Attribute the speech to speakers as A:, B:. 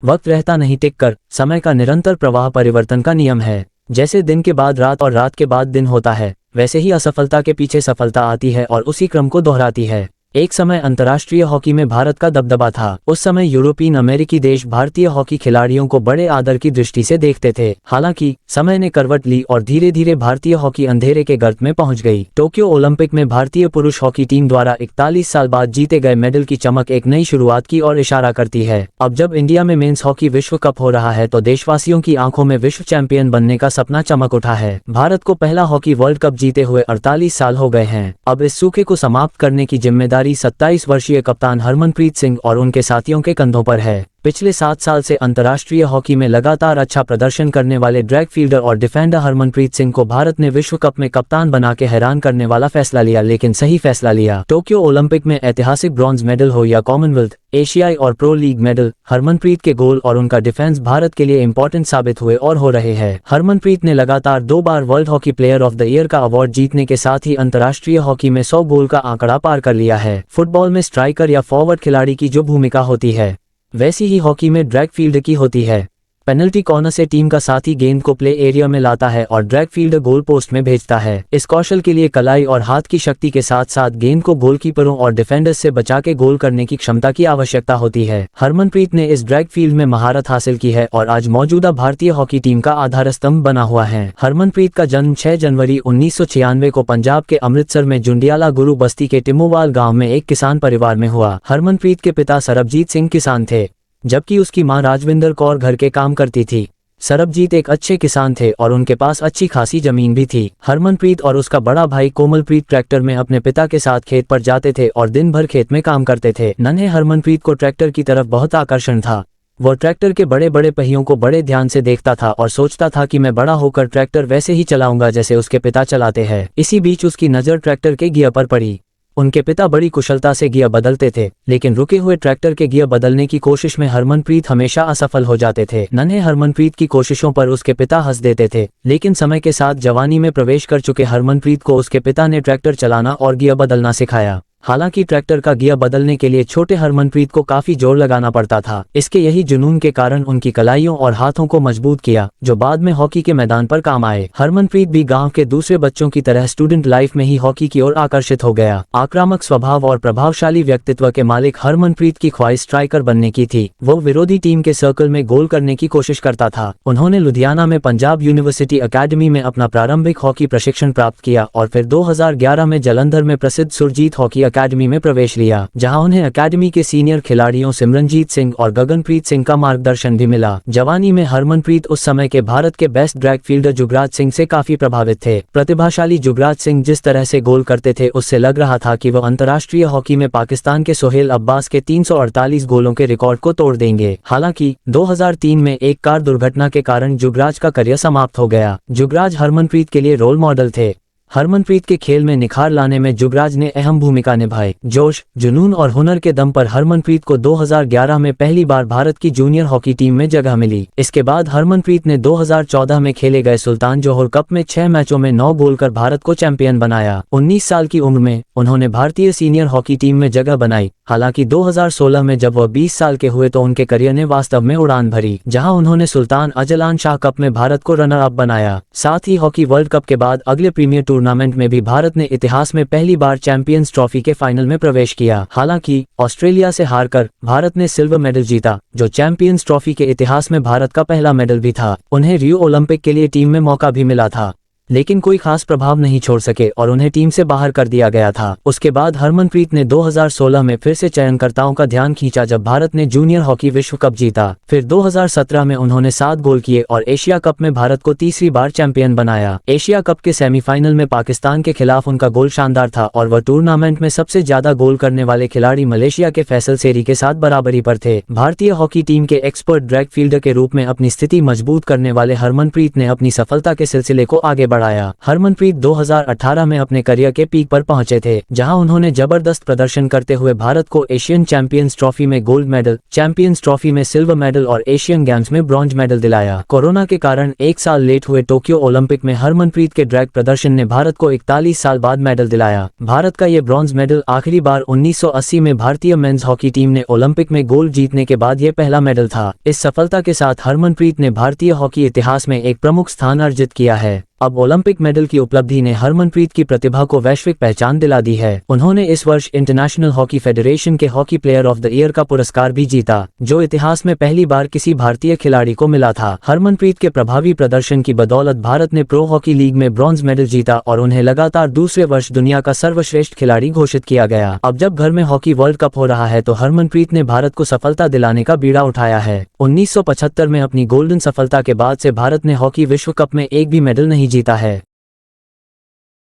A: वक्त रहता नहीं टिक कर, समय का निरंतर प्रवाह परिवर्तन का नियम है। जैसे दिन के बाद रात और रात के बाद दिन होता है, वैसे ही असफलता के पीछे सफलता आती है और उसी क्रम को दोहराती है। एक समय अंतर्राष्ट्रीय हॉकी में भारत का दबदबा था। उस समय यूरोपीय अमेरिकी देश भारतीय हॉकी खिलाड़ियों को बड़े आदर की दृष्टि से देखते थे। हालांकि समय ने करवट ली और धीरे धीरे भारतीय हॉकी अंधेरे के गर्त में पहुंच गई। टोक्यो ओलंपिक में भारतीय पुरुष हॉकी टीम द्वारा 41 साल बाद जीते गए मेडल की चमक एक नई शुरुआत की ओर इशारा करती है। अब जब इंडिया में मेंस हॉकी विश्व कप हो रहा है तो देशवासियों की आंखों में विश्व चैंपियन बनने का सपना चमक उठा है। भारत को पहला हॉकी वर्ल्ड कप जीते हुए 48 साल हो गए हैं। अब इस सूखे को समाप्त करने की जिम्मेदारी 27 वर्षीय कप्तान हरमनप्रीत सिंह और उनके साथियों के कंधों पर है। पिछले 7 साल से अंतर्राष्ट्रीय हॉकी में लगातार अच्छा प्रदर्शन करने वाले ड्रैग फील्डर और डिफेंडर हरमनप्रीत सिंह को भारत ने विश्व कप में कप्तान बना के हैरान करने वाला फैसला लिया, लेकिन सही फैसला लिया। टोक्यो ओलंपिक में ऐतिहासिक ब्रॉन्ज मेडल हो या कॉमनवेल्थ, एशियाई और प्रो लीग मेडल, हरमनप्रीत के गोल और उनका डिफेंस भारत के लिए इंपॉर्टेंट साबित हुए और हो रहे हैं। हरमनप्रीत ने लगातार 2 बार world hockey player of the year का अवार्ड जीतने के साथ ही अंतर्राष्ट्रीय हॉकी में 100 गोल का आंकड़ा पार कर लिया है। फुटबॉल में स्ट्राइकर या फॉरवर्ड खिलाड़ी की जो भूमिका होती है, वैसी ही हॉकी में ड्रैग फील्ड की होती है। पेनल्टी कॉर्नर से टीम का साथी गेंद को प्ले एरिया में लाता है और ड्रैग फील्डर गोल पोस्ट में भेजता है। इस कौशल के लिए कलाई और हाथ की शक्ति के साथ साथ गेंद को गोलकीपरों और डिफेंडर्स से बचा के गोल करने की क्षमता की आवश्यकता होती है। हरमनप्रीत ने इस ड्रैग फील्ड में महारत हासिल की है और आज मौजूदा भारतीय हॉकी टीम का आधार स्तंभ बना हुआ है। हरमनप्रीत का जन्म 6 जनवरी 1996 को पंजाब के अमृतसर में जुंडियाला गुरु बस्ती के टिमोवाल गाँव में एक किसान परिवार में हुआ। हरमनप्रीत के पिता सरबजीत सिंह किसान थे, जबकि उसकी मां राजविंदर कौर घर के काम करती थी। सरबजीत एक अच्छे किसान थे और उनके पास अच्छी खासी जमीन भी थी। हरमनप्रीत और उसका बड़ा भाई कोमलप्रीत ट्रैक्टर में अपने पिता के साथ खेत पर जाते थे और दिन भर खेत में काम करते थे। नन्हे हरमनप्रीत को ट्रैक्टर की तरफ बहुत आकर्षण था। वो ट्रैक्टर के बड़े बड़े पहियों को बड़े ध्यान से देखता था और सोचता था कि मैं बड़ा होकर ट्रैक्टर वैसे ही चलाऊंगा जैसे उसके पिता चलाते हैं। इसी बीच उसकी नज़र ट्रैक्टर के गियर पर पड़ी। उनके पिता बड़ी कुशलता से गियर बदलते थे, लेकिन रुके हुए ट्रैक्टर के गियर बदलने की कोशिश में हरमनप्रीत हमेशा असफल हो जाते थे। नन्हे हरमनप्रीत की कोशिशों पर उसके पिता हंस देते थे, लेकिन समय के साथ जवानी में प्रवेश कर चुके हरमनप्रीत को उसके पिता ने ट्रैक्टर चलाना और गियर बदलना सिखाया। हालांकि ट्रैक्टर का गियर बदलने के लिए छोटे हरमनप्रीत को काफी जोर लगाना पड़ता था। इसके यही जुनून के कारण उनकी कलाइयों और हाथों को मजबूत किया, जो बाद में हॉकी के मैदान पर काम आए। हरमनप्रीत भी गांव के दूसरे बच्चों की तरह स्टूडेंट लाइफ में ही हॉकी की ओर आकर्षित हो गया। आक्रामक स्वभाव और प्रभावशाली व्यक्तित्व के मालिक हरमनप्रीत की ख्वाहिश स्ट्राइकर बनने की थी। वो विरोधी टीम के सर्कल में गोल करने की कोशिश करता था। उन्होंने लुधियाना में पंजाब यूनिवर्सिटी अकेडमी में अपना प्रारंभिक हॉकी प्रशिक्षण प्राप्त किया और फिर 2011 में जालंधर में प्रसिद्ध सुरजीत हॉकी अकेडमी में प्रवेश लिया, जहां उन्हें अकेडमी के सीनियर खिलाड़ियों सिमरनजीत सिंह और गगनप्रीत सिंह का मार्गदर्शन भी मिला। जवानी में हरमनप्रीत उस समय के भारत के best drag fielder Jugraj Singh से काफी प्रभावित थे। प्रतिभाशाली जुगराज सिंह जिस तरह से गोल करते थे, उससे लग रहा था कि वह अंतर्राष्ट्रीय हॉकी में पाकिस्तान के सोहेल अब्बास के 348 गोलों के रिकॉर्ड को तोड़ देंगे। हालांकि 2003 में एक कार दुर्घटना के कारण जुगराज का करियर समाप्त हो गया। जुगराज हरमनप्रीत के लिए रोल मॉडल थे। हरमनप्रीत के खेल में निखार लाने में जुगराज ने अहम भूमिका निभाई। जोश, जुनून और हुनर के दम पर हरमनप्रीत को 2011 में पहली बार भारत की जूनियर हॉकी टीम में जगह मिली। इसके बाद हरमनप्रीत ने 2014 में खेले गए सुल्तान जोहर कप में 6 मैचों में 9 गोल कर भारत को चैंपियन बनाया। 19 साल की उम्र में उन्होंने भारतीय सीनियर हॉकी टीम में जगह बनाई। हालांकि 2016 में जब वह 20 साल के हुए तो उनके करियर ने वास्तव में उड़ान भरी, जहां उन्होंने सुल्तान अजलान शाह कप में भारत को रनर अप बनाया। साथ ही हॉकी वर्ल्ड कप के बाद अगले प्रीमियर टूर्नामेंट में भी भारत ने इतिहास में पहली बार चैंपियंस ट्रॉफी के फाइनल में प्रवेश किया। हालांकि ऑस्ट्रेलिया से हारकर भारत ने सिल्वर मेडल जीता, जो चैंपियंस ट्रॉफी के इतिहास में भारत का पहला मेडल भी था। उन्हें रियो ओलंपिक के लिए टीम में मौका भी मिला था, लेकिन कोई खास प्रभाव नहीं छोड़ सके और उन्हें टीम से बाहर कर दिया गया था। उसके बाद हरमनप्रीत ने 2016 में फिर से चयनकर्ताओं का ध्यान खींचा जब भारत ने जूनियर हॉकी विश्व कप जीता। फिर 2017 में उन्होंने 7 गोल किए और एशिया कप में भारत को तीसरी बार चैंपियन बनाया। एशिया कप के सेमीफाइनल में पाकिस्तान के खिलाफ उनका गोल शानदार था और वह टूर्नामेंट में सबसे ज्यादा गोल करने वाले खिलाड़ी मलेशिया के फैसल सेरी के साथ बराबरी पर थे। भारतीय हॉकी टीम के एक्सपर्ट ड्रैग फील्डर के रूप में अपनी स्थिति मजबूत करने वाले हरमनप्रीत ने अपनी सफलता के सिलसिले को आगे बढ़ाया। हरमनप्रीत 2018 में अपने करियर के पीक पर पहुंचे थे, जहां उन्होंने जबरदस्त प्रदर्शन करते हुए भारत को एशियन चैंपियंस ट्रॉफी में गोल्ड मेडल, चैंपियंस ट्रॉफी में सिल्वर मेडल और एशियन गेम्स में ब्रॉन्ज मेडल दिलाया। कोरोना के कारण एक साल लेट हुए टोक्यो ओलंपिक में हरमनप्रीत के ड्रैग प्रदर्शन ने भारत को 41 साल बाद मेडल दिलाया। भारत का ये ब्रॉन्ज मेडल आखिरी बार 1980 में भारतीय मेंस हॉकी टीम ने ओलंपिक में गोल्ड जीतने के बाद ये पहला मेडल था। इस सफलता के साथ हरमनप्रीत ने भारतीय हॉकी इतिहास में एक प्रमुख स्थान अर्जित किया है। अब ओलंपिक मेडल की उपलब्धि ने हरमनप्रीत की प्रतिभा को वैश्विक पहचान दिला दी है। उन्होंने इस वर्ष इंटरनेशनल हॉकी फेडरेशन के hockey player of the year का पुरस्कार भी जीता, जो इतिहास में पहली बार किसी भारतीय खिलाड़ी को मिला था। हरमनप्रीत के प्रभावी प्रदर्शन की बदौलत भारत ने प्रो हॉकी लीग में ब्रॉन्ज मेडल जीता और उन्हें लगातार दूसरे वर्ष दुनिया का सर्वश्रेष्ठ खिलाड़ी घोषित किया गया। अब जब घर में हॉकी वर्ल्ड कप हो रहा है तो हरमनप्रीत ने भारत को सफलता दिलाने का बीड़ा उठाया है। 1975 में अपनी गोल्डन सफलता के बाद से भारत ने हॉकी विश्व कप में एक भी मेडल नहीं जीता है।